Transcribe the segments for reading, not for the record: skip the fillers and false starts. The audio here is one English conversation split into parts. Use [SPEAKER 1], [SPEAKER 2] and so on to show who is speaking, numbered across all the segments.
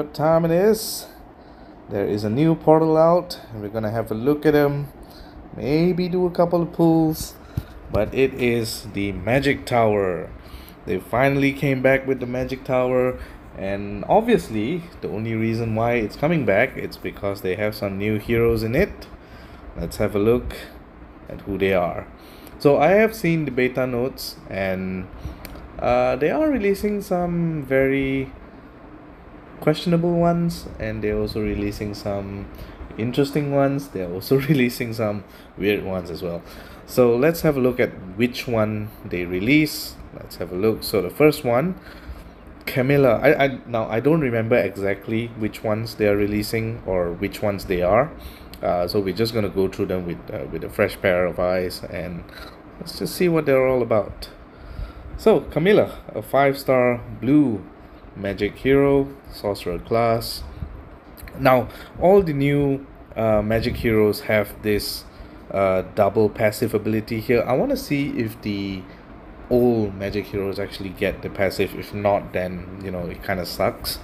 [SPEAKER 1] what time it is. There is a new portal out, and we're gonna have a look at them. Maybe do a couple of pulls, but it is the Magic Tower. They finally came back with the Magic Tower, and obviously the only reason why it's coming back it's because they have some new heroes in it. Let's have a look at who they are. So I have seen the beta notes, and they are releasing some very questionable ones, and they're also releasing some interesting ones. They're also releasing some weird ones as well. So let's have a look at which one they release. Let's have a look. So the first one, Camilla. I don't remember exactly which ones they are releasing or which ones they are. So we're just gonna go through them with a fresh pair of eyes, and let's just see what they're all about. So Camilla, a 5-star blue magic hero, sorcerer class. Now all the new magic heroes have this double passive ability here. I want to see if the old magic heroes actually get the passive. If not, then it kind of sucks.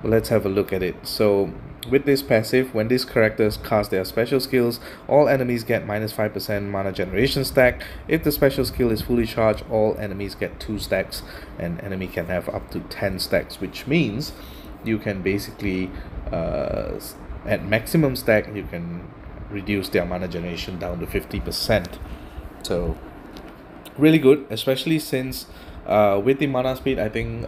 [SPEAKER 1] But let's have a look at it. So with this passive, when these characters cast their special skills, all enemies get -5% mana generation stack. If the special skill is fully charged, all enemies get 2 stacks, and enemy can have up to 10 stacks, which means you can basically at maximum stack you can reduce their mana generation down to 50%. So really good, especially since with the mana speed, I think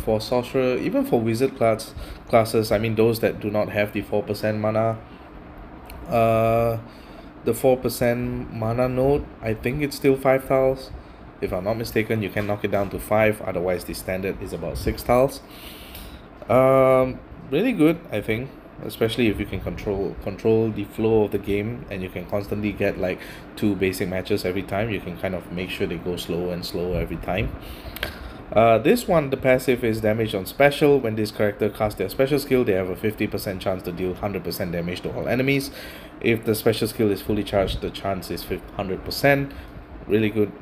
[SPEAKER 1] for sorcerer, even for wizard classes, I mean those that do not have the 4% mana, the 4% mana node, I think it's still 5 tiles. If I'm not mistaken, you can knock it down to 5, otherwise the standard is about 6 tiles. Really good, I think, especially if you can control the flow of the game, and you can constantly get like 2 basic matches every time. You can kind of make sure they go slower and slower every time. This one, the passive is damage on special. When this character casts their special skill, they have a 50% chance to deal 100% damage to all enemies. If the special skill is fully charged, the chance is 100%. Really good.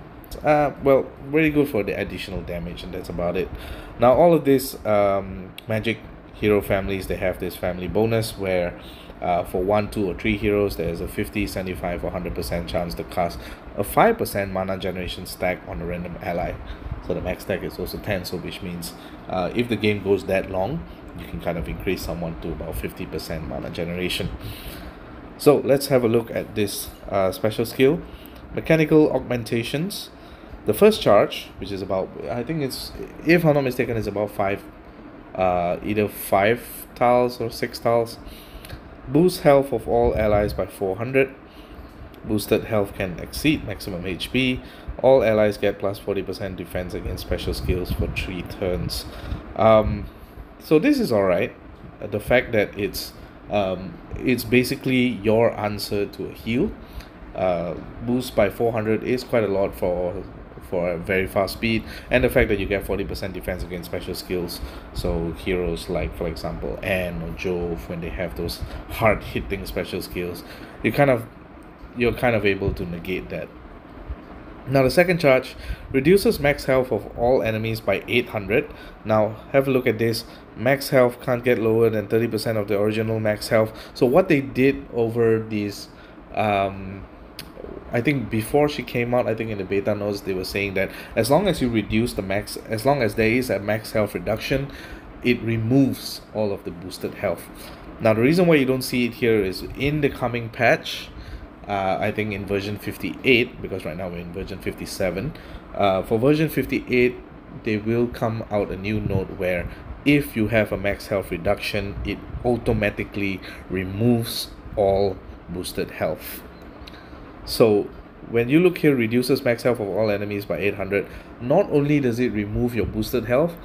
[SPEAKER 1] Well, really good for the additional damage, and that's about it. Now all of these magic hero families, they have this family bonus where for 1, 2, or 3 heroes, there's a 50, 75, or 100% chance to cast a 5% mana generation stack on a random ally. So the max stack is also 10, so which means if the game goes that long, you can kind of increase someone to about 50% mana generation. So let's have a look at this special skill, mechanical augmentations. The first charge, which is about, I think it's, if I'm not mistaken, it's about 5, either 5 tiles or 6 tiles. Boost health of all allies by 400. Boosted health can exceed maximum HP. All allies get plus 40% defense against special skills for 3 turns. So this is alright. The fact that it's basically your answer to a heal. Boost by 400 is quite a lot for a very fast speed, and the fact that you get 40% defense against special skills. So heroes like, for example, Anne or Jove, when they have those hard hitting special skills, you're kind of able to negate that. Now the second charge reduces max health of all enemies by 800. Now have a look at this. Max health can't get lower than 30% of the original max health. So what they did over these, I think before she came out, I think in the beta notes they were saying that as long as you reduce the max, as long as there is a max health reduction, it removes all of the boosted health. Now the reason why you don't see it here is in the coming patch, I think in version 58, because right now we're in version 57. For version 58, they will come out a new node where if you have a max health reduction, it automatically removes all boosted health. So when you look here, reduces max health of all enemies by 800, not only does it remove your boosted health,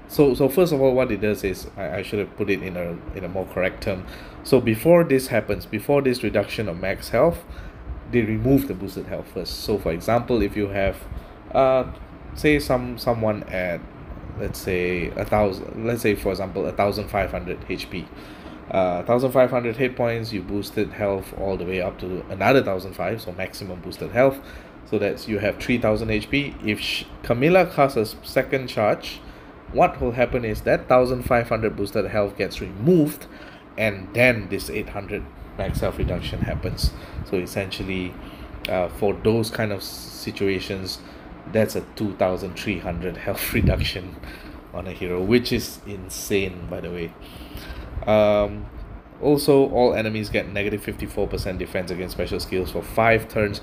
[SPEAKER 1] so first of all, what it does is, I should have put it in a more correct term. So before this happens, before this reduction of max health, they remove the boosted health first. So for example, if you have say someone at, let's say 1,000, let's say for example 1,500 HP, 1,500 hit points, you boosted health all the way up to another 1,500, so maximum boosted health. So that's, you have 3,000 HP. If Camilla casts a second charge, what will happen is that 1500 boosted health gets removed, and then this 800 max health reduction happens. So essentially, for those kind of situations, that's a 2300 health reduction on a hero, which is insane, by the way. Also, all enemies get negative 54% defense against special skills for 5 turns.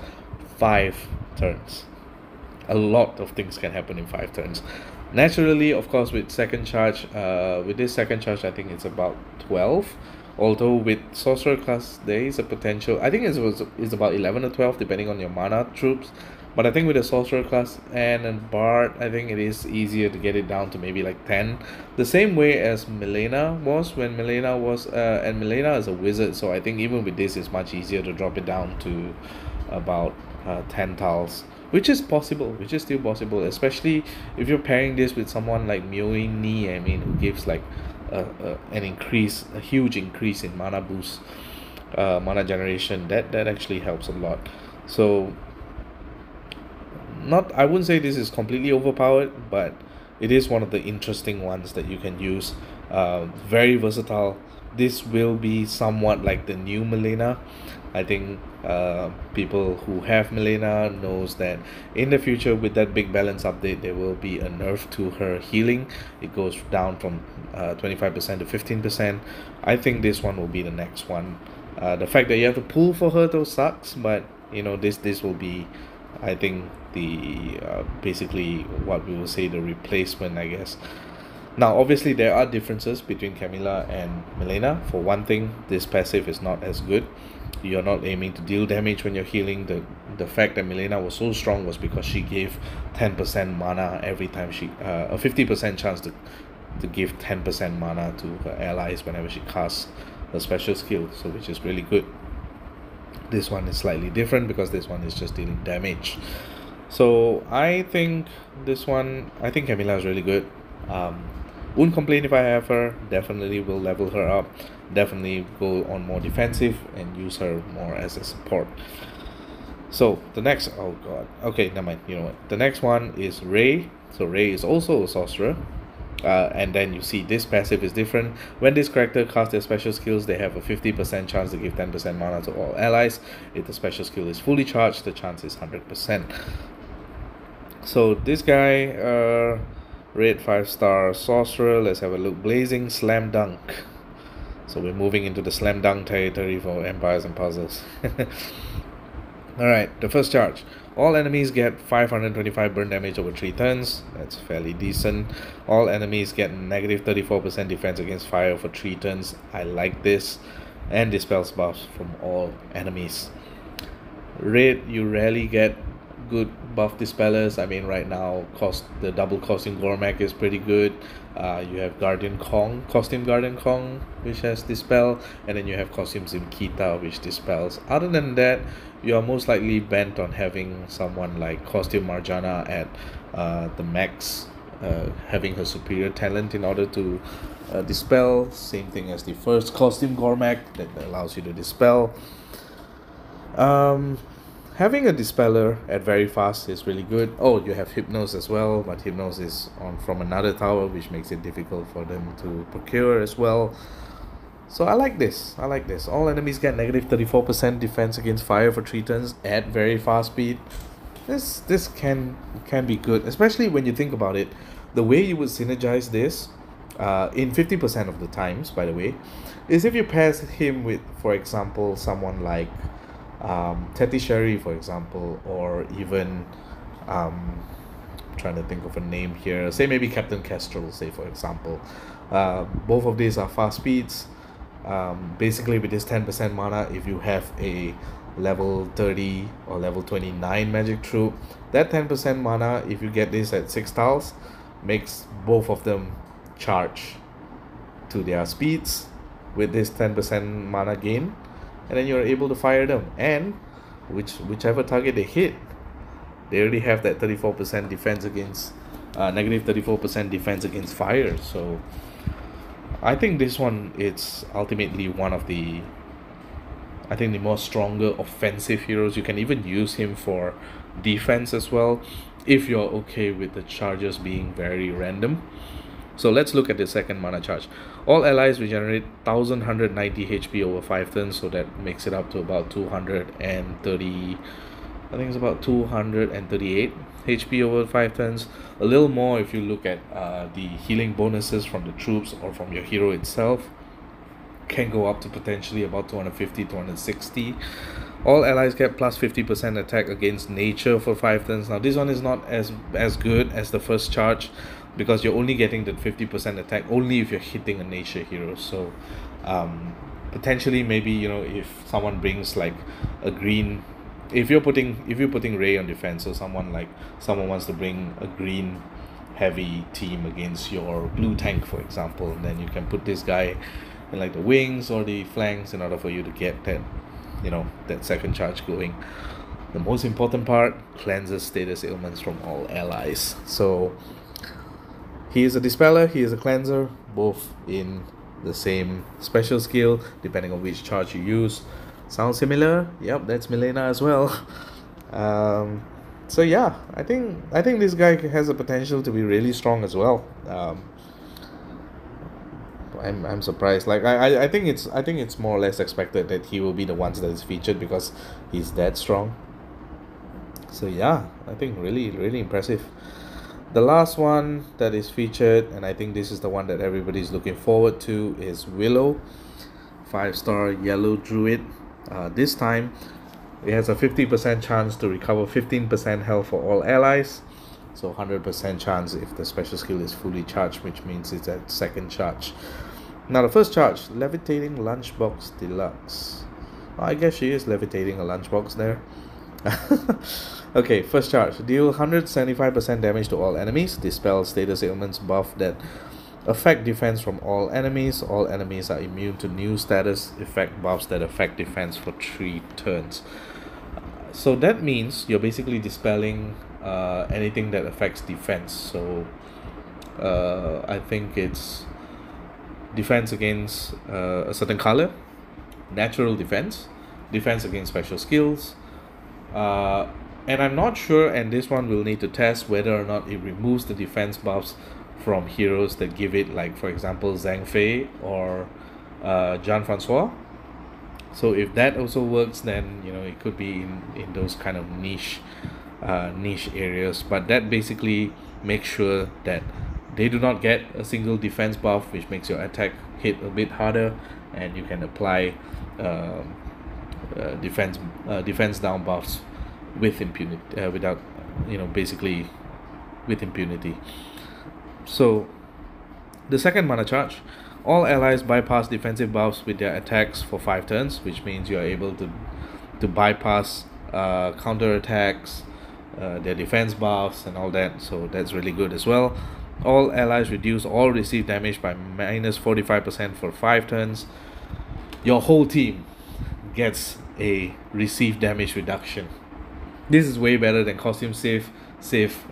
[SPEAKER 1] 5 turns. A lot of things can happen in 5 turns. Naturally, of course, with second charge, with this second charge, I think it's about 12. Although with sorcerer class, there is a potential. I think it's about 11 or 12, depending on your mana troops. But I think with the sorcerer class and a bard, I think it is easier to get it down to maybe like 10. The same way as Milena was when Milena was, and Milena is a wizard, so I think even with this, it's much easier to drop it down to about 10 tiles. Which is possible, which is still possible, especially if you're pairing this with someone like Mewing Ni, I mean, who gives like an increase, a huge increase in mana boost, mana generation. That actually helps a lot. So, I wouldn't say this is completely overpowered, but it is one of the interesting ones that you can use. Very versatile. This will be somewhat like the new Milena. I think people who have Milena knows that in the future, with that big balance update, there will be a nerf to her healing. It goes down from 25% to 15%. I think this one will be the next one. The fact that you have to pull for her though sucks, but you know, this will be, I think, the basically what we will say the replacement, I guess. Now, obviously, there are differences between Camilla and Milena. For one thing, this passive is not as good. You're not aiming to deal damage when you're healing. The fact that Milena was so strong was because she gave 10% mana every time she a 50% chance to give 10% mana to her allies whenever she casts a special skill, so which is really good. This one is slightly different because this one is just dealing damage. So I think Camilla is really good. Wouldn't complain if I have her. Definitely will level her up. Definitely go on more defensive and use her more as a support. So the next, oh god, okay, never mind. You know what? The next one is Ray. So Ray is also a sorcerer. And then you see this passive is different. When this character casts their special skills, they have a 50% chance to give 10% mana to all allies. If the special skill is fully charged, the chance is 100%. So this guy, red 5-star sorcerer. Let's have a look. Blazing Slam Dunk. So we're moving into the Slam Dunk territory for Empires and Puzzles. Alright, the first charge. All enemies get 525 burn damage over 3 turns. That's fairly decent. All enemies get negative 34% defense against fire for 3 turns. I like this. And dispels buffs from all enemies. Red, you rarely get good buff dispellers. I mean, right now, the double costume Gormak is pretty good. You have costume Guardian Kong, which has dispel, and then you have costume Zimkita, which dispels. Other than that, you are most likely bent on having someone like costume Marjana at the max, having her superior talent in order to dispel. Same thing as the first costume Gormak that allows you to dispel. Having a dispeller at very fast is really good. Oh, you have Hypnos as well, but Hypnos is from another tower, which makes it difficult for them to procure as well. So I like this. All enemies get negative 34% defense against fire for 3 turns at very fast speed. This can be good, especially when you think about it. The way you would synergize this, in 50% of the times, by the way, is if you pair him with, for example, someone like Teddy Sherry, for example, or even trying to think of a name here, say maybe Captain Kestrel, say, for example. Both of these are fast speeds. Basically, with this 10% mana, if you have a level 30 or level 29 magic troop, that 10% mana, if you get this at 6 tiles, makes both of them charge to their speeds with this 10% mana gain. And then you're able to fire them, and whichever target they hit, they already have that 34% defense against negative 34% defense against fire. So I think this one, it's ultimately one of the, I think, the more stronger offensive heroes. You can even use him for defense as well, if you're okay with the charges being very random. So let's look at the second mana charge. All allies regenerate 1190 HP over 5 turns, so that makes it up to about 230. I think it's about 238 HP over 5 turns. A little more if you look at the healing bonuses from the troops or from your hero itself. Can go up to potentially about 250, 260. All allies get plus 50% attack against nature for 5 turns. Now this one is not as good as the first charge, because you're only getting that 50% attack only if you're hitting a nature hero. So potentially, maybe, you know, if someone brings like a green, if you're putting Ray on defense, so someone wants to bring a green heavy team against your blue tank, for example, and then you can put this guy in like the wings or the flanks in order for you to get that, you know, that second charge going. The most important part, cleanses status ailments from all allies. So he is a dispeller, he is a cleanser, both in the same special skill depending on which charge you use. Sounds similar? Yep, that's Milena as well. So yeah, I think this guy has a potential to be really strong as well. I'm surprised. Like I think it's more or less expected that he will be the ones that is featured because he's that strong. So yeah, I think really impressive. The last one that is featured, and I think this is the one that everybody's looking forward to, is Willow, 5-star yellow druid. This time it has a 50% chance to recover 15% health for all allies, so 100% chance if the special skill is fully charged, which means it's at second charge. Now the first charge, levitating lunchbox deluxe. I guess she is levitating a lunchbox there. Okay, first charge, deal 175% damage to all enemies, dispel status ailments buff that affect defense from all enemies. All enemies are immune to new status effect buffs that affect defense for 3 turns. So that means you're basically dispelling anything that affects defense. So I think it's defense against a certain color, natural defense, defense against special skills, and I'm not sure, and this one will need to test whether or not it removes the defense buffs from heroes that give it, like for example Zhang Fei or Jean-Francois. So if that also works, then you know it could be in those kind of niche areas, but that basically makes sure that they do not get a single defense buff, which makes your attack hit a bit harder, and you can apply defense down buffs with impunity, without, you know, basically with impunity. So the second mana charge, all allies bypass defensive buffs with their attacks for 5 turns, which means you are able to bypass counter attacks, their defense buffs and all that, so that's really good as well. All allies reduce all received damage by minus 45% for 5 turns. Your whole team gets a received damage reduction. This is way better than Costume Sif,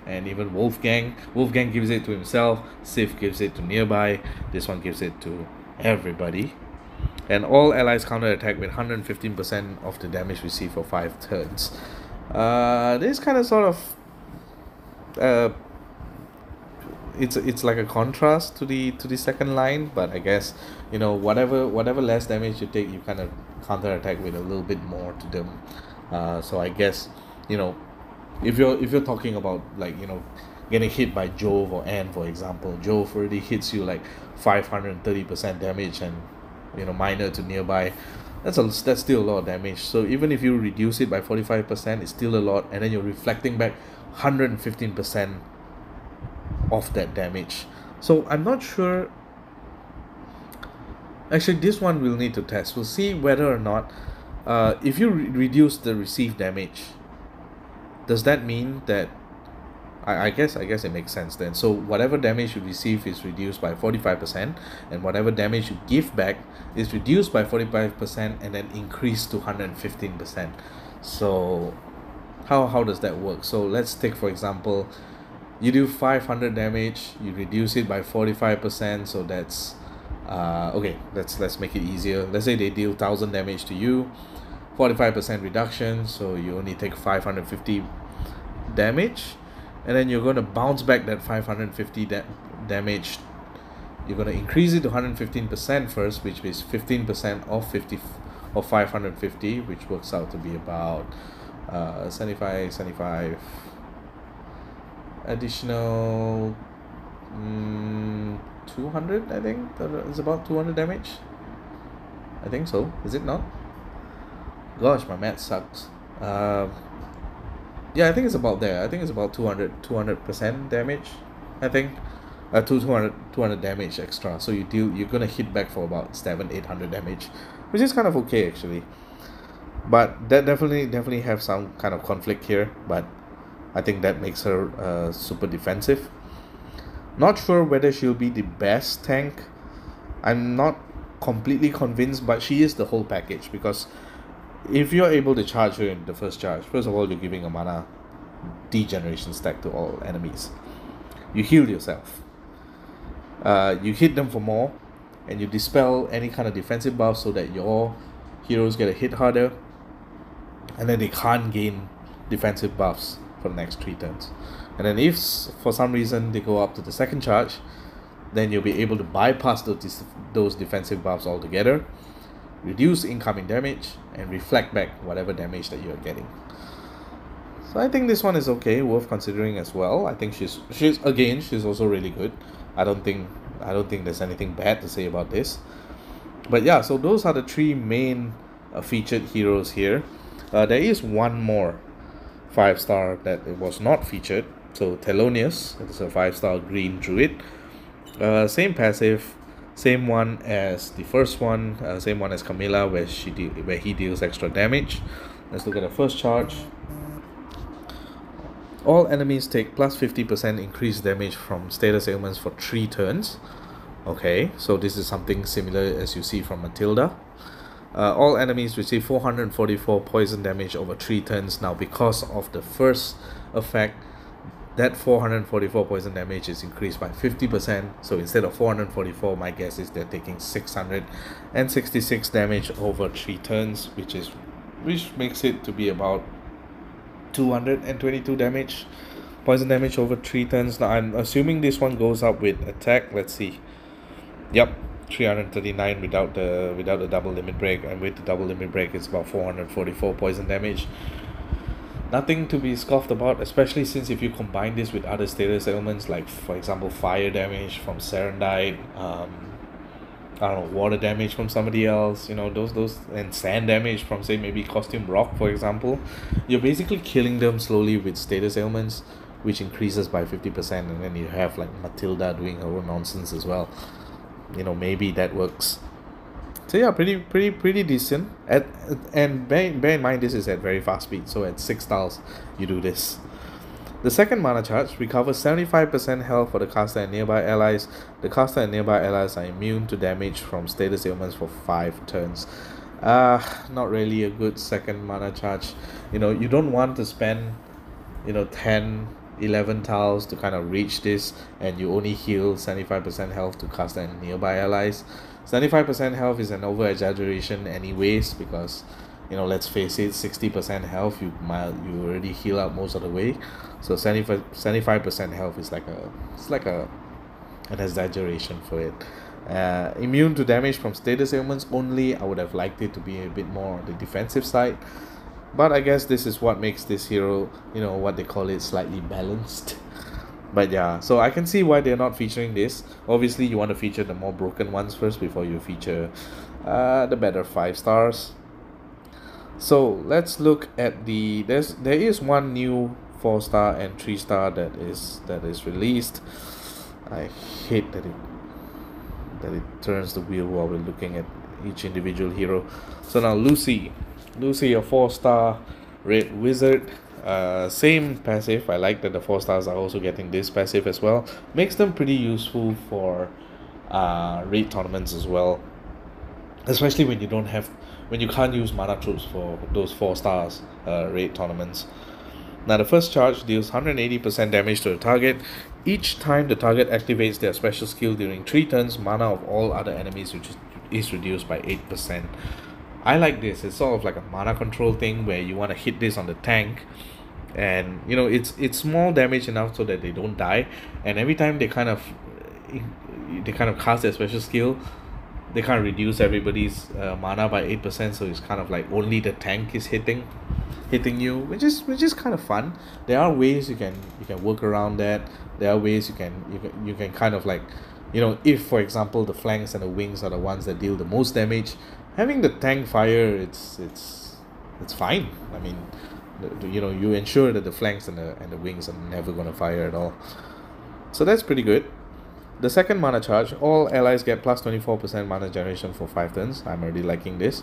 [SPEAKER 1] and even Wolfgang. Wolfgang gives it to himself, Sif gives it to nearby, this one gives it to everybody. And all allies counter attack with 115% of the damage received for 5 turns. This kind of sort of it's like a contrast to the second line, but I guess, you know, whatever less damage you take, you kind of counter attack with a little bit more to them. So I guess, you know, if you're talking about, like, you know, getting hit by Jove or Anne, for example, Jove already hits you like 530% damage, and you know, minor to nearby, that's still a lot of damage. So even if you reduce it by 45%, it's still a lot, and then you're reflecting back 115% of that damage. So I'm not sure. Actually, this one we'll need to test. We'll see whether or not if you reduce the received damage, does that mean that I guess it makes sense then. So whatever damage you receive is reduced by 45%, and whatever damage you give back is reduced by 45% and then increased to 115%. So how does that work? So let's take, for example, you do 500 damage, you reduce it by 45%, so that's okay, let's make it easier. Let's say they deal 1000 damage to you, 45% reduction, so you only take 550 damage, and then you're going to bounce back that 550 damage you're going to increase it to 115% first, which is 15% of 50 of 550, which works out to be about 75 additional 200. I think it's about 200 damage. I think so. Is it not? Gosh, my math sucks. Yeah, I think it's about there. I think it's about 200% damage. I think 200 damage extra. So you're gonna hit back for about 700-800 damage, which is kind of okay actually. But that definitely have some kind of conflict here. But I think that makes her super defensive. Not sure whether she'll be the best tank. I'm not completely convinced, but she is the whole package, because if you're able to charge her in the first charge, first of all, you're giving a mana degeneration stack to all enemies. You heal yourself. You hit them for more, and you dispel any kind of defensive buff so that your heroes get a hit harder, and then they can't gain defensive buffs for the next 3 turns. And then if for some reason they go up to the second charge, then you'll be able to bypass those defensive buffs altogether, reduce incoming damage, and reflect back whatever damage that you're getting. So I think this one is okay, worth considering as well. I think she's also really good. I don't think there's anything bad to say about this. But yeah, so those are the 3 main featured heroes here. There is one more 5-star that it was not featured. So Telonious, it's a 5-star green druid. Same passive, same one as the first one, same one as Camilla, where he deals extra damage. Let's look at the first charge. All enemies take plus 50% increased damage from status ailments for 3 turns. Okay, so this is something similar as you see from Matilda. All enemies receive 444 poison damage over 3 turns. Now, because of the first effect, that 444 poison damage is increased by 50%. So instead of 444, my guess is they're taking 666 damage over 3 turns, which makes it to be about 222 damage, poison damage over 3 turns. Now I'm assuming this one goes up with attack. Let's see. Yep, 339 without the double limit break, and with the double limit break it's about 444 poison damage. Nothing to be scoffed about, especially since if you combine this with other status ailments, like for example fire damage from Serendite, I don't know, water damage from somebody else, you know, those and sand damage from, say, maybe Costume Rock, for example. You're basically killing them slowly with status ailments, which increases by 50%, and then you have like Matilda doing her own nonsense as well. You know, maybe that works. So yeah, pretty decent. And bear in mind, this is at very fast speed, so at 6 stars you do this. The second mana charge recovers 75% health for the caster and nearby allies. The caster and nearby allies are immune to damage from status ailments for 5 turns. Not really a good second mana charge. You know, you don't want to spend, you know, 10-11 tiles to kind of reach this, and you only heal 75% health to caster and nearby allies. 75% health is an over exaggeration anyways, because, you know, let's face it, 60% health you already heal out most of the way. So 75% health is like an exaggeration for it. Immune to damage from status ailments only. I would have liked it to be a bit more on the defensive side, but I guess this is what makes this hero, you know, what they call it, slightly balanced. But yeah, so I can see why they're not featuring this. Obviously you want to feature the more broken ones first before you feature the better 5 stars. So let's look at there is one new 4-star and 3-star that is released. I hate that it turns the wheel while we're looking at each individual hero. So now Lucy, a 4-star red wizard. Same passive. I like that the 4 stars are also getting this passive as well. Makes them pretty useful for raid tournaments as well, especially when you can't use mana troops for those 4 stars raid tournaments. Now the first charge deals 180% damage to the target. Each time the target activates their special skill during 3 turns, mana of all other enemies is reduced by 8%. I like this. It's sort of like a mana control thing where you want to hit this on the tank, and you know, it's small damage enough so that they don't die, and every time they kind of, they kind of cast their special skill, they kind of reduce everybody's mana by 8%, so it's kind of like only the tank is hitting you, which is kind of fun. There are ways you can work around that. There are ways you can kind of like, if for example the flanks and the wings are the ones that deal the most damage, having the tank fire, it's fine. I mean, you ensure that the flanks and the wings are never going to fire at all, so that's pretty good. The second mana charge, all allies get plus 24% mana generation for 5 turns. I'm already liking this.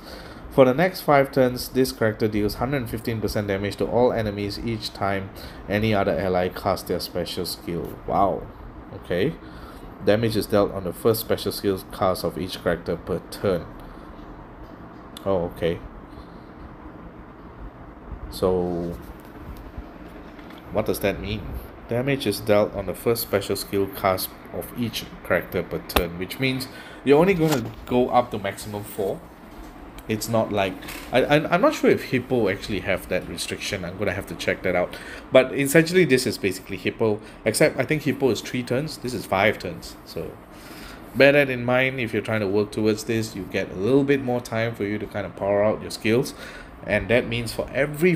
[SPEAKER 1] For the next 5 turns, this character deals 115% damage to all enemies each time any other ally casts their special skill. Wow. Okay. Damage is dealt on the first special skill cast of each character per turn. Oh, okay. So, what does that mean? Damage is dealt on the first special skill cast of each character per turn, which means you're only going to go up to maximum 4. It's not like I'm not sure if Hippo actually have that restriction. I'm gonna have to check that out. But essentially, this is basically Hippo, except I think Hippo is 3 turns. This is 5 turns. So bear that in mind. If you're trying to work towards this, you get a little bit more time for you to kind of power out your skills, and that means for every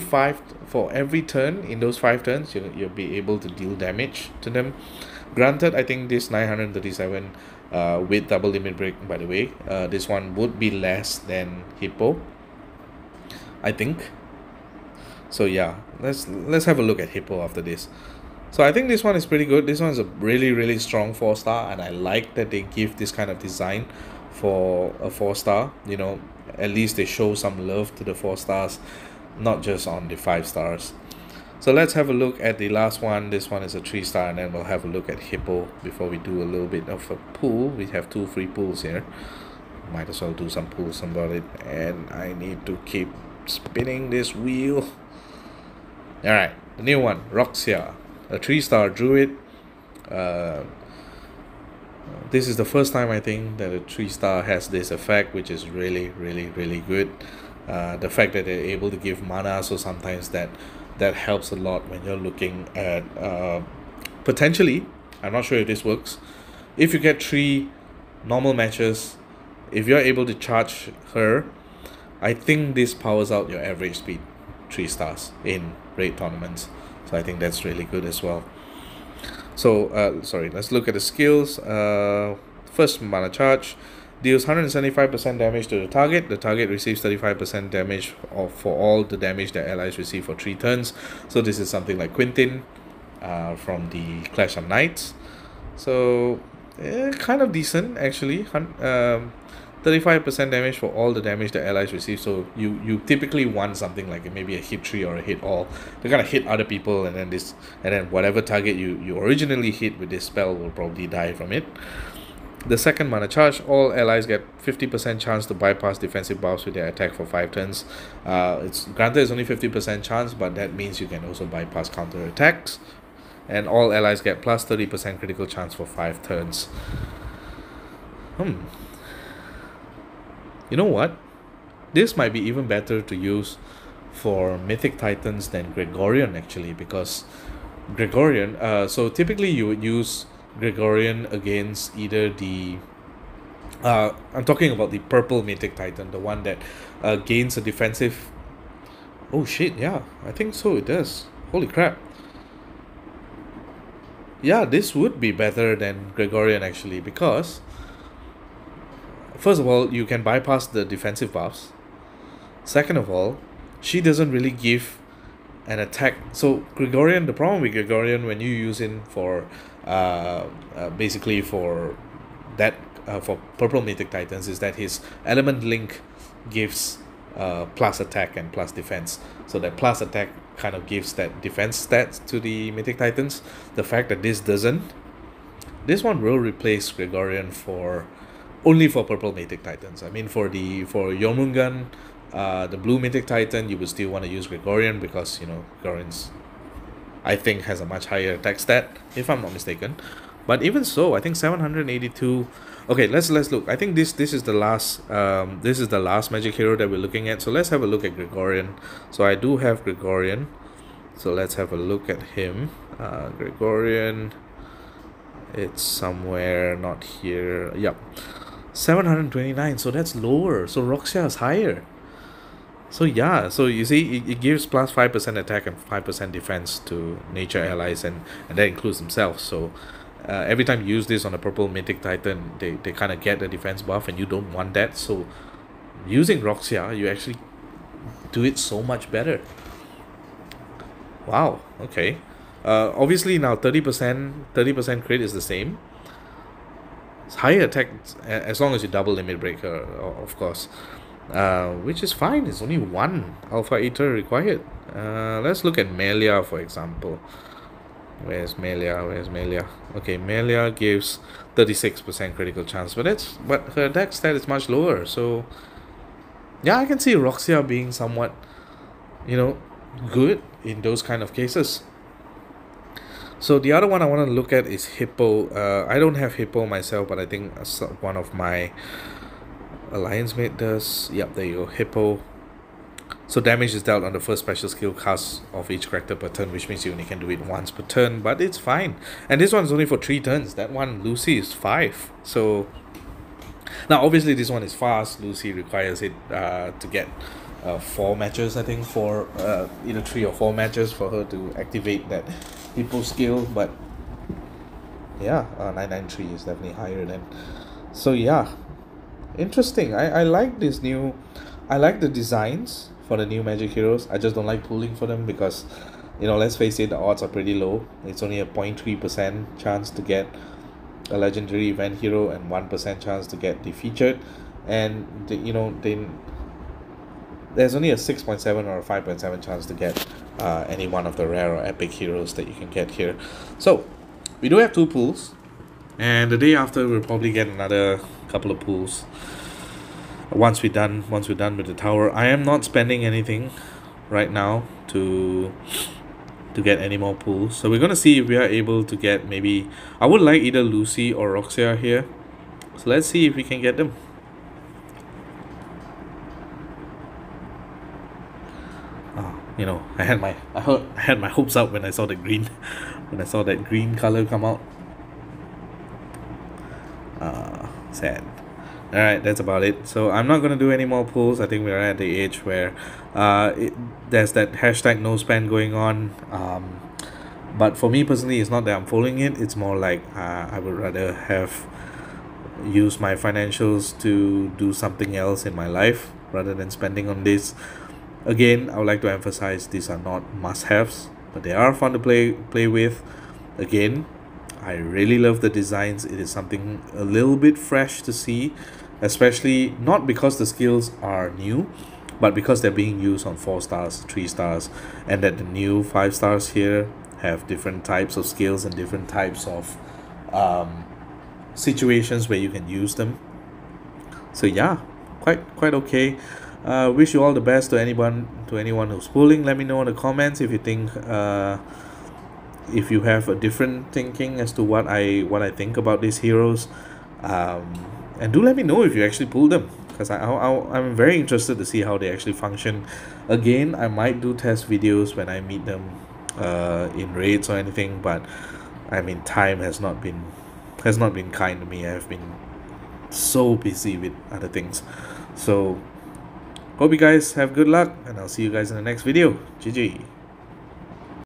[SPEAKER 1] turn in those 5 turns, you'll be able to deal damage to them. Granted, I think this 937 with double limit break, by the way, this one would be less than Hippo, I think. So yeah, let's have a look at Hippo after this. So I think this one is pretty good. This one is a really strong 4-star, and I like that they give this kind of design for a 4-star. At least they show some love to the 4 stars, not just on the 5 stars. So let's have a look at the last one. This one is a 3-star, and then we'll have a look at Hippo before we do a little bit of a pool. We have 2 free pools here. Might as well do some pools about it. And I need to keep spinning this wheel. Alright, the new one, Roxia, a 3-star Druid. This is the first time I think that a 3-star has this effect, which is really good. The fact that they're able to give mana, so sometimes that helps a lot when you're looking at potentially, I'm not sure if this works, if you get 3 normal matches, if you're able to charge her, I think this powers out your average speed 3 stars in raid tournaments. So I think that's really good as well. So let's look at the skills. First mana charge deals 175% damage to the target. The target receives 35% damage for all the damage that allies receive for 3 turns. So this is something like Quintin from the Clash of Knights. So kind of decent actually. 35% damage for all the damage that allies receive. So you typically want something like maybe a hit 3 or a hit all. They're gonna hit other people, and then whatever target you originally hit with this spell will probably die from it. The second mana charge, all allies get 50% chance to bypass defensive buffs with their attack for 5 turns. It's granted it's only 50% chance, but that means you can also bypass counter attacks. And all allies get plus 30% critical chance for 5 turns. You know what? This might be even better to use for Mythic Titans than Gregorian actually, because Gregorian, so typically you would use Gregorian against either the I'm talking about the purple Mythic Titan, the one that gains a defensive. Oh shit, yeah, I think so it does. Holy crap. Yeah, this would be better than Gregorian actually, because first of all, you can bypass the defensive buffs. Second of all, she doesn't really give an attack. So Gregorian, the problem with Gregorian when you use him for basically for that for purple Mythic Titans is that his element link gives plus attack and plus defense. So that plus attack kind of gives that defense stats to the Mythic Titans. The fact that this doesn't, this one will replace Gregorian for only for purple Mythic Titans. I mean, for Jormungand, the blue Mythic Titan, you would still want to use Gregorian because Gregorian's, I think, has a much higher attack stat, if I'm not mistaken. But even so, I think 782. Okay, let's look. I think this is the last magic hero that we're looking at. So let's have a look at Gregorian. So I do have Gregorian. So let's have a look at him. Gregorian, It's somewhere not here. Yep, 729. So that's lower. So Roxia is higher. So yeah, so you see, it gives plus 5% attack and 5% defense to nature allies, and that includes themselves. So every time you use this on a purple mythic titan, they kind of get a defense buff, and you don't want that. So using Roxia, you actually do it so much better. Wow, okay. Obviously now 30% crit is the same. It's higher attack as long as you double limit breaker, of course. Which is fine. It's only one Alpha Eater required. Let's look at Melia, for example. Where's Melia? Okay, Melia gives 36% critical chance, but her attack stat is much lower. So yeah, I can see Roxia being somewhat, good in those kind of cases. So the other one I want to look at is Hippo. I don't have Hippo myself, but I think one of my alliance mate does. Yep, there you go, Hippo. So damage is dealt on the first special skill cast of each character per turn, which means you only can do it once per turn, but it's fine. And this one's only for 3 turns. That one, Lucy, is 5. So now obviously this one is fast. Lucy requires it to get 4 matches, I think, for either 3 or 4 matches for her to activate that Hippo skill. But yeah, 993 is definitely higher than. So yeah, interesting. I like this new. I like the designs for the new magic heroes. I just don't like pulling for them because, let's face it, the odds are pretty low. It's only a 0.3% chance to get a legendary event hero and 1% chance to get the featured, and there's only a 6.7 or a 5.7 chance to get any one of the rare or epic heroes that you can get here. So we do have 2 pools, and the day after we'll probably get another couple of pools. Once we're done with the tower, I am not spending anything right now to get any more pools. So we're gonna see if we are able to get, maybe I would like either Lucy or Roxia here. So let's see if we can get them. I had my hopes up when I saw the green, when I saw that green color come out. Sad. Alright, that's about it. So I'm not gonna do any more pulls. I think we're at the age where there's that hashtag no spend going on. But for me personally, it's not that I'm following it. It's more like I would rather have use my financials to do something else in my life rather than spending on this. Again, I would like to emphasize these are not must-haves, but they are fun to play with. Again, I really love the designs. It is something a little bit fresh to see, especially not because the skills are new, but because they're being used on 4 stars, 3 stars, and that the new 5 stars here have different types of skills and different types of situations where you can use them. So yeah, quite okay. Wish you all the best to anyone who's pulling. Let me know in the comments if you think if you have a different thinking as to what I think about these heroes, and do let me know if you actually pull them, because I'm very interested to see how they actually function. Again, I might do test videos when I meet them in raids or anything, but I mean, time has not been kind to me. I have been so busy with other things. So hope you guys have good luck, and I'll see you guys in the next video. GG.